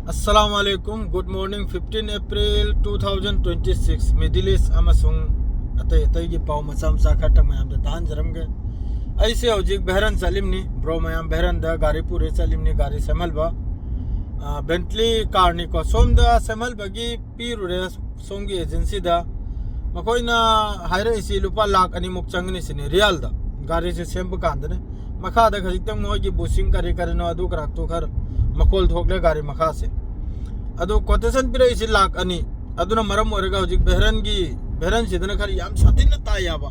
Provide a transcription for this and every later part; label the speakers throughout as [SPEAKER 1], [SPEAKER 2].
[SPEAKER 1] Assalamualaikum. Good morning. 15 April 2026. Middle East amasung atay gi pau masam sa khatak mayam da tan jaram ge. Aise hojik Behran salim ni bro mayam Behran da gari pure salim ni gari semal ba. Bentley car ni ko som da semal bagi piru re songi agency da makoi na haire isi lupa lakh ani muk changni sini real da gari se sem kan da ne makha da khajik tang mo gi busing kare kare no adu krak to khar makol thokle gari makha se adu quotation pire isi lakh ani aduna maram orega hojik Behran sidana khar yam sathina ta yaba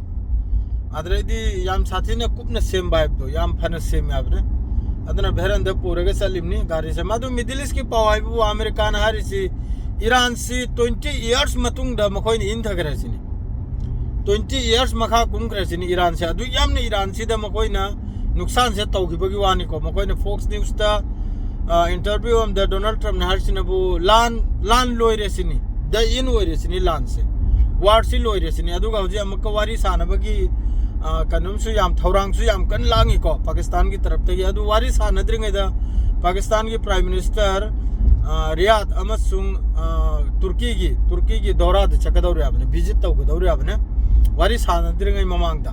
[SPEAKER 1] adredi yam sathina kupna sem vibe do yam phana sem yabne aduna Behran da purega salimni gari se madu Middle East ki pawai bu American harisi Iran si 20 years matung da makoi ni in thagre sini 20 years makha kum kre sini Iran se adu yam ne Iran si da makoi na nuksan se tawgi bagi wani ko makoi ne Fox News da interview am da Donald Trump na harsina bu lan loi resini da in loi resini lan se war si loi resini adu ga hoji amakka wari sana bagi kanum su yam thaurang su yam kan langi ko Pakistan ki taraf te adu wari sana dringe da Pakistan ki Prime Minister Riyadh amasung Turki ki dora da chakadawri abne visit tawgadawri abne wari sana dringe mamang da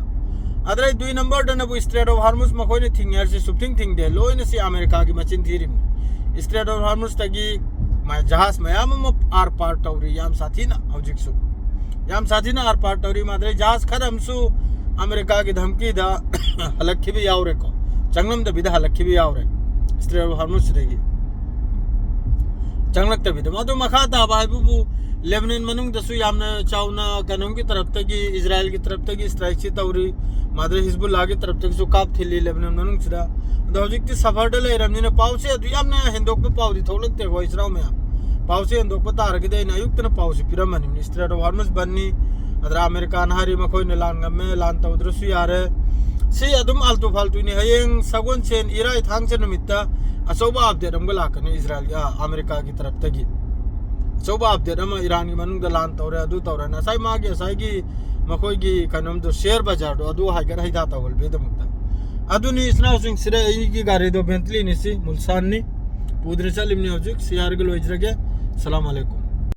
[SPEAKER 1] adrai 2 number da na bu Strait of Hormuz makoi ne thing yar se subting thing de loi ne si America ki machin thirim Strait of Hormuz tagi ma jahaz mayam ar par tawri yam sathina objik su yam sathina ar par tawri madre jahaz khadam su America ki dhamki da halakhi bi yaure ko changnam da bida halakhi bi yaure Strait of Hormuz regi changlak ta bida madu makha ta bai bu Lebanon manung da su yamna chauna kanum ki taraf tagi Israel ki taraf tagi strike chi tawri madre Hezbollah ki taraf tagi su kap thili Lebanon manung chida da hojik ti safar dale ramni ne pause adu yamna hindok pe pawdi tholak te go Israel me pause hindok pe tar gi de na yuk na pause piramani Strait of Hormuz banni adra American hari makoi ne lan ngamme lan tawdru su yare si adum altu faltu ni hayeng sagon chen irai thang chen mitta asoba update am gala kan Israel ya America ki taraf tagi soba update am Iran ki manung da lan tawre adu tawre na sai ma ge sai gi makoi gi kanum do share bajar do adu ha gar haida tawol be da mutta adu ni isna using sire gi gare do Bentley ni si mulsan ni pudre salim ni hojik siyar gelo ijrage assalamu alaikum